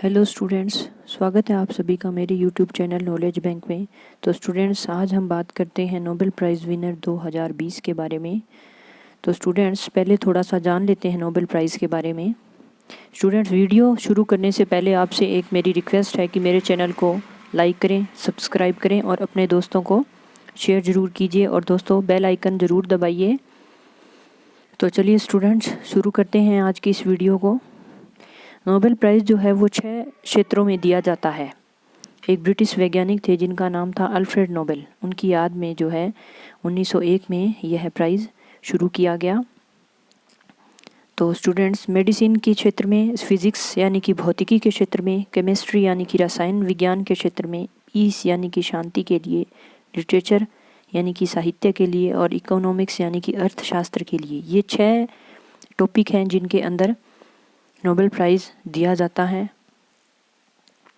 Hello students, स्वागत है आप सभी का मेरे यूट्यूब चैनल नॉलेज बैंक में। तो स्टूडेंट्स, आज हम बात करते हैं नोबेल प्राइज़ विनर 2020 के बारे में। तो स्टूडेंट्स, पहले थोड़ा सा जान लेते हैं नोबेल प्राइज़ के बारे में। स्टूडेंट्स, वीडियो शुरू करने से पहले आपसे एक मेरी रिक्वेस्ट है कि मेरे चैनल को लाइक करें, सब्सक्राइब करें और अपने दोस्तों को शेयर ज़रूर कीजिए। और दोस्तों, बेल आइकन ज़रूर दबाइए। तो चलिए स्टूडेंट्स, शुरू करते हैं आज की इस वीडियो को। नोबेल प्राइज़ जो है वो 6 क्षेत्रों में दिया जाता है। एक ब्रिटिश वैज्ञानिक थे जिनका नाम था अल्फ्रेड नोबेल। उनकी याद में जो है 1901 में यह प्राइज़ शुरू किया गया। तो स्टूडेंट्स, मेडिसिन के क्षेत्र में, फिजिक्स यानी कि भौतिकी के क्षेत्र में, केमिस्ट्री यानी कि रसायन विज्ञान के क्षेत्र में, पीस यानी कि शांति के लिए, लिटरेचर यानी कि साहित्य के लिए और इकोनॉमिक्स यानी कि अर्थशास्त्र के लिए, ये 6 टॉपिक हैं जिनके अंदर नोबेल प्राइज़ दिया जाता है।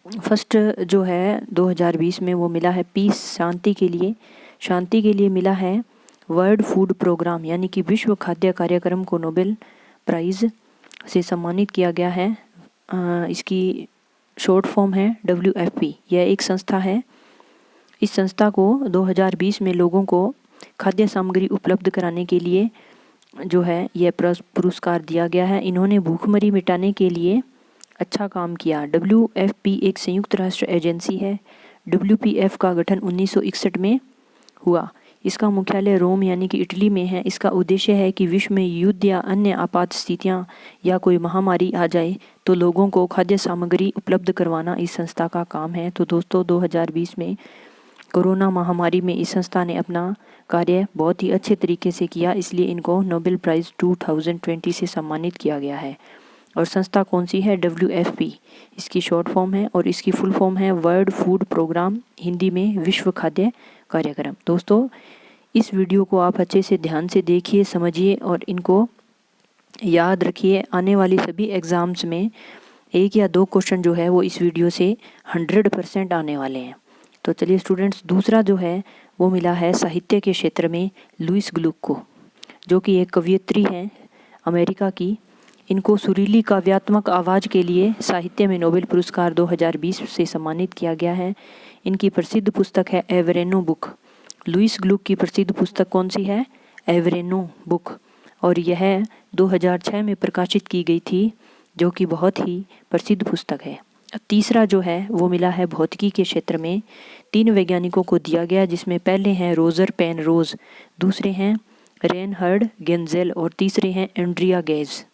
फर्स्ट जो है 2020 में वो मिला है पीस, शांति के लिए। शांति के लिए मिला है वर्ल्ड फूड प्रोग्राम यानी कि विश्व खाद्य कार्यक्रम को नोबेल प्राइज़ से सम्मानित किया गया है। इसकी शॉर्ट फॉर्म है WFP। यह एक संस्था है। इस संस्था को 2020 में लोगों को खाद्य सामग्री उपलब्ध कराने के लिए जो है यह पुरस्कार दिया गया है। इन्होंने भूखमरी मिटाने के लिए अच्छा काम किया। WFP एक संयुक्त राष्ट्र एजेंसी है। WPF का गठन 1961 में हुआ। इसका मुख्यालय रोम यानी कि इटली में है। इसका उद्देश्य है कि विश्व में युद्ध या अन्य आपात स्थितियां या कोई महामारी आ जाए तो लोगों को खाद्य सामग्री उपलब्ध करवाना इस संस्था का काम है। तो दोस्तों, 2020 में कोरोना महामारी में इस संस्था ने अपना कार्य बहुत ही अच्छे तरीके से किया, इसलिए इनको नोबेल प्राइज़ 2020 से सम्मानित किया गया है। और संस्था कौन सी है? WFP इसकी शॉर्ट फॉर्म है और इसकी फुल फॉर्म है वर्ल्ड फूड प्रोग्राम, हिंदी में विश्व खाद्य कार्यक्रम। दोस्तों, इस वीडियो को आप अच्छे से ध्यान से देखिए, समझिए और इनको याद रखिए। आने वाली सभी एग्ज़ाम्स में 1 या 2 क्वेश्चन जो है वो इस वीडियो से 100% आने वाले हैं। तो चलिए स्टूडेंट्स, दूसरा जो है वो मिला है साहित्य के क्षेत्र में लुईस ग्लुक को, जो कि एक कवयित्री हैं अमेरिका की। इनको सुरीली काव्यात्मक आवाज़ के लिए साहित्य में नोबेल पुरस्कार 2020 से सम्मानित किया गया है। इनकी प्रसिद्ध पुस्तक है एवरेनो बुक। लुईस ग्लुक की प्रसिद्ध पुस्तक कौन सी है? एवरेनो बुक। और यह 2006 में प्रकाशित की गई थी, जो कि बहुत ही प्रसिद्ध पुस्तक है। तीसरा जो है वो मिला है भौतिकी के क्षेत्र में। 3 वैज्ञानिकों को दिया गया, जिसमें पहले हैं रोजर पेनरोज, दूसरे हैं रेनहर्ड गेंजेल और तीसरे हैं Andrea gauge.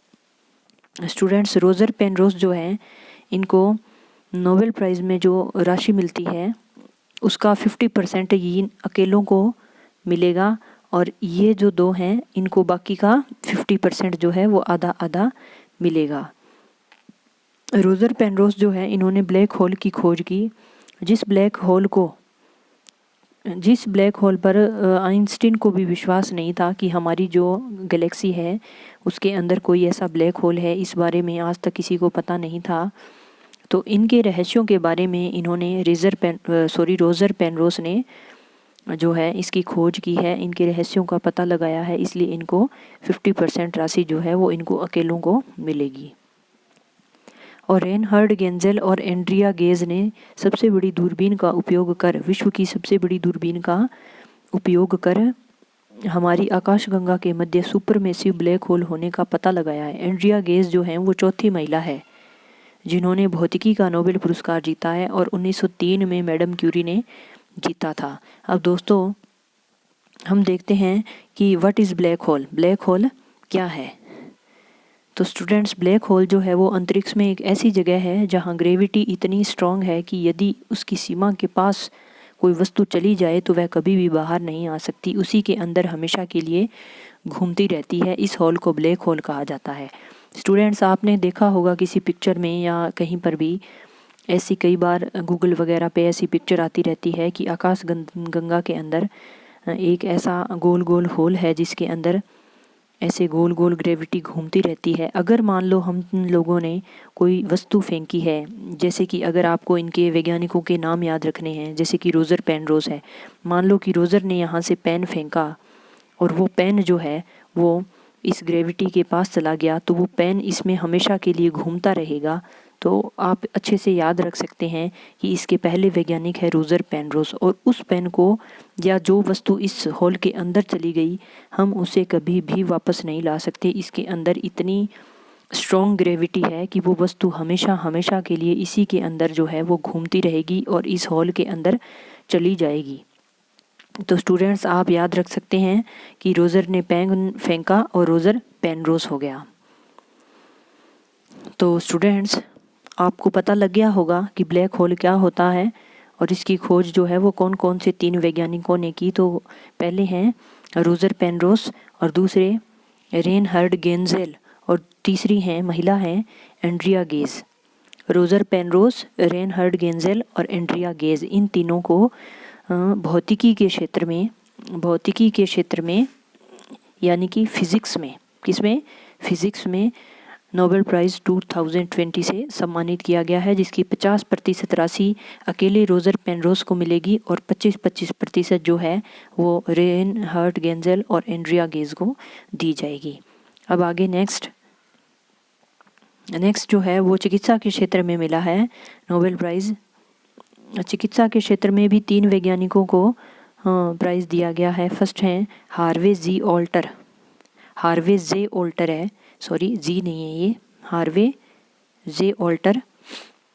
Students, Roger Penrose जो हैं, इनको नोबेल प्राइज़ में जो राशि मिलती है उसका 50% ये अकेलों को मिलेगा और ये जो 2 हैं इनको बाकी का 50% जो है वो आधा आधा मिलेगा। रोजर पेनरोज जो है, इन्होंने ब्लैक होल की खोज की। जिस ब्लैक होल पर आइंस्टीन को भी विश्वास नहीं था कि हमारी जो गैलेक्सी है उसके अंदर कोई ऐसा ब्लैक होल है, इस बारे में आज तक किसी को पता नहीं था। तो इनके रहस्यों के बारे में इन्होंने रोजर पेनरोज ने जो है इसकी खोज की है, इनके रहस्यों का पता लगाया है, इसलिए इनको 50% राशि जो है वो इनको अकेलों को मिलेगी। और रेनहर्ड गेंजेल और एंड्रिया गेज ने सबसे बड़ी दूरबीन का उपयोग कर, विश्व की सबसे बड़ी दूरबीन का उपयोग कर हमारी आकाशगंगा के मध्य सुपरमेसिव ब्लैक होल होने का पता लगाया है। एंड्रिया गेज जो हैं वो चौथी महिला है जिन्होंने भौतिकी का नोबेल पुरस्कार जीता है और 1903 में मैडम क्यूरी ने जीता था। अब दोस्तों, हम देखते हैं कि what is black hole. Black hole क्या है? तो स्टूडेंट्स, ब्लैक होल जो है वो अंतरिक्ष में एक ऐसी जगह है जहाँ ग्रेविटी इतनी स्ट्रांग है कि यदि उसकी सीमा के पास कोई वस्तु चली जाए तो वह कभी भी बाहर नहीं आ सकती, उसी के अंदर हमेशा के लिए घूमती रहती है। इस हॉल को ब्लैक होल कहा जाता है। स्टूडेंट्स, आपने देखा होगा किसी पिक्चर में या कहीं पर भी, ऐसी कई बार गूगल वगैरह पे ऐसी पिक्चर आती रहती है कि आकाश गंगा के अंदर एक ऐसा गोल गोल होल है जिसके अंदर ऐसे गोल गोल ग्रेविटी घूमती रहती है। अगर मान लो हम लोगों ने कोई वस्तु फेंकी है, जैसे कि अगर आपको इनके वैज्ञानिकों के नाम याद रखने हैं, जैसे कि रोजर पेनरोज है। मान लो कि रोजर ने यहाँ से पेन फेंका और वो पेन जो है वो इस ग्रेविटी के पास चला गया, तो वो पेन इसमें हमेशा के लिए घूमता रहेगा। तो आप अच्छे से याद रख सकते हैं कि इसके पहले वैज्ञानिक है रोजर पेनरोज, और उस पेन को या जो वस्तु इस हॉल के अंदर चली गई हम उसे कभी भी वापस नहीं ला सकते। इसके अंदर इतनी स्ट्रॉन्ग ग्रेविटी है कि वो वस्तु हमेशा हमेशा के लिए इसी के अंदर जो है वो घूमती रहेगी और इस हॉल के अंदर चली जाएगी। तो स्टूडेंट्स आप याद रख सकते हैं कि रोजर ने पेन फेंका और रोजर पेनरोज हो गया। तो स्टूडेंट्स आपको पता लग गया होगा कि ब्लैक होल क्या होता है और इसकी खोज जो है वो कौन कौन से 3 वैज्ञानिकों ने की। तो पहले हैं रोजर पेनरोज और दूसरे रेनहर्ड गेंजेल और तीसरी हैं महिला हैं Andrea Ghez. Roger Penrose, Reinhard Genzel और एंड्रिया गेज, इन तीनों को भौतिकी के क्षेत्र में यानी कि फिजिक्स में, किसमें, फिजिक्स में नोबेल प्राइज़ 2020 से सम्मानित किया गया है, जिसकी 50% राशि अकेले रोजर पेनरोज को मिलेगी और 25% जो है वो रेनहर्ड गेंजेल और एंड्रिया गेज को दी जाएगी। अब आगे नेक्स्ट जो है वो चिकित्सा के क्षेत्र में मिला है नोबेल प्राइज़। चिकित्सा के क्षेत्र में भी 3 वैज्ञानिकों को प्राइज़ दिया गया है। फर्स्ट हैं हार्वे जे ऑल्टर है, सॉरी जी नहीं है ये, हार्वे जे ऑल्टर।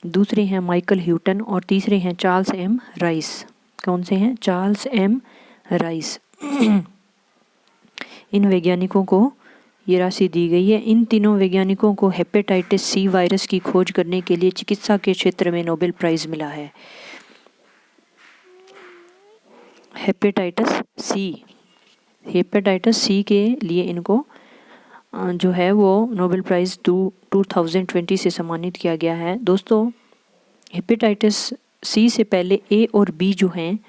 दूसरे हैं माइकल ह्यूटन और तीसरे हैं चार्ल्स एम राइस। कौन से हैं? Charles M rice. इन वैज्ञानिकों को ये राशि दी गई है। इन तीनों वैज्ञानिकों को हेपेटाइटिस सी वायरस की खोज करने के लिए चिकित्सा के क्षेत्र में नोबेल प्राइज़ मिला है। हेपेटाइटिस सी के लिए इनको जो है वो नोबेल प्राइज़ 2020 से सम्मानित किया गया है। दोस्तों हेपेटाइटिस सी से पहले ए और बी जो हैं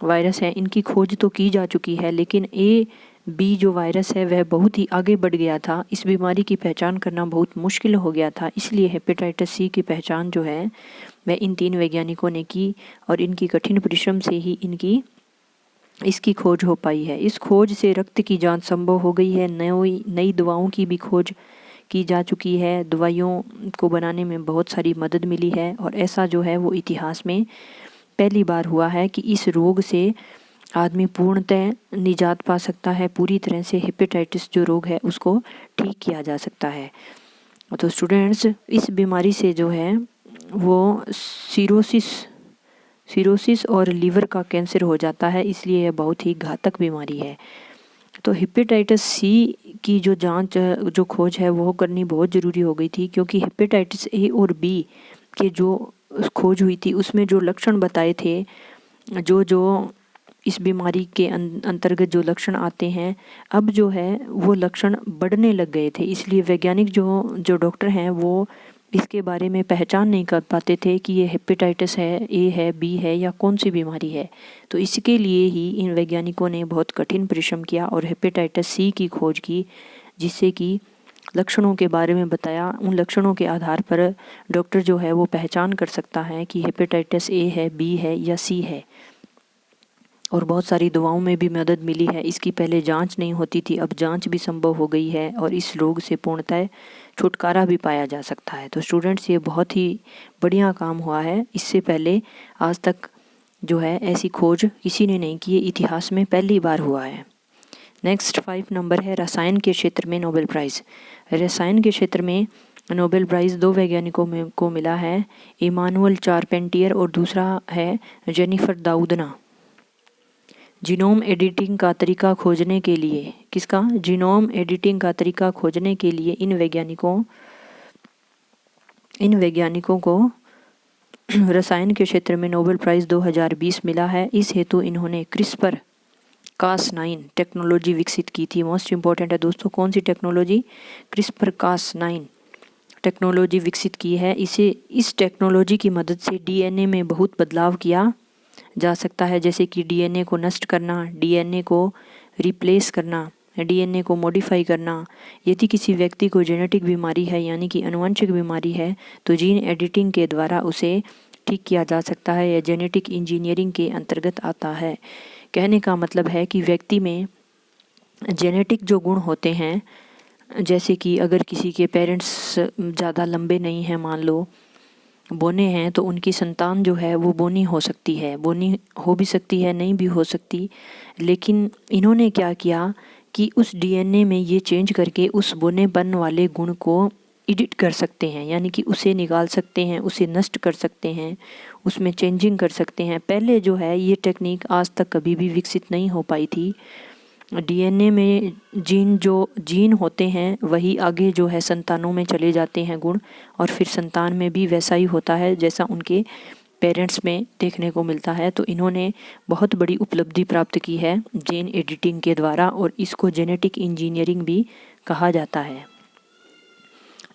वायरस हैं, इनकी खोज तो की जा चुकी है, लेकिन ए बी जो वायरस है वह बहुत ही आगे बढ़ गया था। इस बीमारी की पहचान करना बहुत मुश्किल हो गया था, इसलिए हेपेटाइटिस सी की पहचान जो है वह इन 3 वैज्ञानिकों ने की और इनकी कठिन परिश्रम से ही इसकी खोज हो पाई है। इस खोज से रक्त की जांच संभव हो गई है, नई दवाओं की भी खोज की जा चुकी है, दवाइयों को बनाने में बहुत सारी मदद मिली है और ऐसा जो है वो इतिहास में पहली बार हुआ है कि इस रोग से आदमी पूर्णतः निजात पा सकता है, पूरी तरह से हेपेटाइटिस जो रोग है उसको ठीक किया जा सकता है। तो स्टूडेंट्स इस बीमारी से जो है वो सिरोसिस और लीवर का कैंसर हो जाता है, इसलिए यह बहुत ही घातक बीमारी है। तो हेपेटाइटिस सी की जो जांच जो खोज है वो करनी बहुत ज़रूरी हो गई थी, क्योंकि हेपेटाइटिस ए और बी के जो खोज हुई थी उसमें जो लक्षण बताए थे, जो इस बीमारी के अंतर्गत जो लक्षण आते हैं, अब जो है वो लक्षण बढ़ने लग गए थे, इसलिए वैज्ञानिक जो डॉक्टर हैं वो इसके बारे में पहचान नहीं कर पाते थे कि ये हेपेटाइटिस है, ए है, बी है या कौन सी बीमारी है। तो इसके लिए ही इन वैज्ञानिकों ने बहुत कठिन परिश्रम किया और हेपेटाइटिस सी की खोज की, जिससे कि लक्षणों के बारे में बताया। उन लक्षणों के आधार पर डॉक्टर जो है वो पहचान कर सकता है कि हेपेटाइटिस ए है, बी है या सी है। और बहुत सारी दवाओं में भी मदद मिली है। इसकी पहले जांच नहीं होती थी, अब जांच भी संभव हो गई है और इस रोग से पूर्णतः छुटकारा भी पाया जा सकता है। तो स्टूडेंट्स ये बहुत ही बढ़िया काम हुआ है। इससे पहले आज तक जो है ऐसी खोज किसी ने नहीं की, इतिहास में पहली बार हुआ है। नेक्स्ट 5 नंबर है रसायन के क्षेत्र में नोबेल प्राइज़। रसायन के क्षेत्र में नोबेल प्राइज़ 2 वैज्ञानिकों को मिला है, इमानुअल चारपेंटियर और दूसरा है जेनिफर दाउदना। जीनोम एडिटिंग का तरीका खोजने के लिए, किसका? जीनोम एडिटिंग का तरीका खोजने के लिए इन वैज्ञानिकों को रसायन के क्षेत्र में नोबेल प्राइज़ 2020 मिला है। इस हेतु इन्होंने क्रिस्पर कास9 टेक्नोलॉजी विकसित की थी। मोस्ट इंपॉर्टेंट है दोस्तों, कौन सी टेक्नोलॉजी? क्रिस्पर कास9 टेक्नोलॉजी विकसित की है। इस टेक्नोलॉजी की मदद से डीएनए में बहुत बदलाव किया जा सकता है, जैसे कि डीएनए को नष्ट करना, डीएनए को रिप्लेस करना, डीएनए को मॉडिफाई करना। यदि किसी व्यक्ति को जेनेटिक बीमारी है यानी कि आनुवंशिक बीमारी है तो जीन एडिटिंग के द्वारा उसे ठीक किया जा सकता है। यह जेनेटिक इंजीनियरिंग के अंतर्गत आता है। कहने का मतलब है कि व्यक्ति में जेनेटिक जो गुण होते हैं, जैसे कि अगर किसी के पेरेंट्स पेरेंट्स ज़्यादा लंबे नहीं हैं, मान लो बोने हैं, तो उनकी संतान जो है वो बोनी हो सकती है, बोनी हो भी सकती है, नहीं भी हो सकती। लेकिन इन्होंने क्या किया कि उस डीएनए में ये चेंज करके उस बोनेपन वाले गुण को एडिट कर सकते हैं, यानी कि उसे निकाल सकते हैं, उसे नष्ट कर सकते हैं, उसमें चेंजिंग कर सकते हैं। पहले जो है ये टेक्निक आज तक कभी भी विकसित नहीं हो पाई थी। डीएनए में जीन होते हैं वही आगे जो है संतानों में चले जाते हैं गुण, और फिर संतान में भी वैसा ही होता है जैसा उनके पेरेंट्स में देखने को मिलता है। तो इन्होंने बहुत बड़ी उपलब्धि प्राप्त की है जीन एडिटिंग के द्वारा, और इसको जेनेटिक इंजीनियरिंग भी कहा जाता है।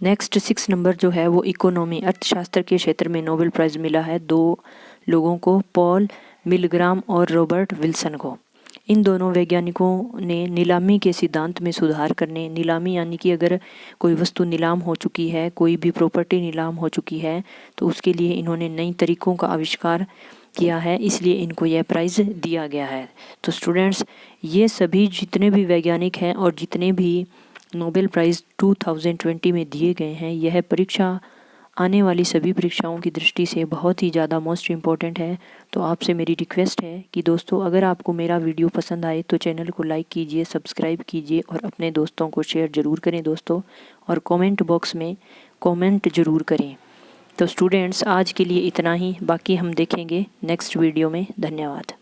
नेक्स्ट 6 नंबर जो है वो इकोनॉमी, अर्थशास्त्र के क्षेत्र में नोबेल प्राइज़ मिला है 2 लोगों को, पॉल मिलग्राम और रॉबर्ट विल्सन को। इन दोनों वैज्ञानिकों ने नीलामी के सिद्धांत में सुधार करने, नीलामी यानी कि अगर कोई वस्तु नीलाम हो चुकी है, कोई भी प्रॉपर्टी नीलाम हो चुकी है, तो उसके लिए इन्होंने नई तरीकों का आविष्कार किया है, इसलिए इनको यह प्राइज़ दिया गया है। तो स्टूडेंट्स, ये सभी जितने भी वैज्ञानिक हैं और जितने भी नोबेल प्राइज़ 2020 में दिए गए हैं, यह परीक्षा आने वाली सभी परीक्षाओं की दृष्टि से बहुत ही ज़्यादा मोस्ट इम्पॉर्टेंट है। तो आपसे मेरी रिक्वेस्ट है कि दोस्तों, अगर आपको मेरा वीडियो पसंद आए तो चैनल को लाइक कीजिए, सब्सक्राइब कीजिए और अपने दोस्तों को शेयर ज़रूर करें दोस्तों, और कमेंट बॉक्स में कमेंट ज़रूर करें। तो स्टूडेंट्स, आज के लिए इतना ही, बाकी हम देखेंगे नेक्स्ट वीडियो में। धन्यवाद।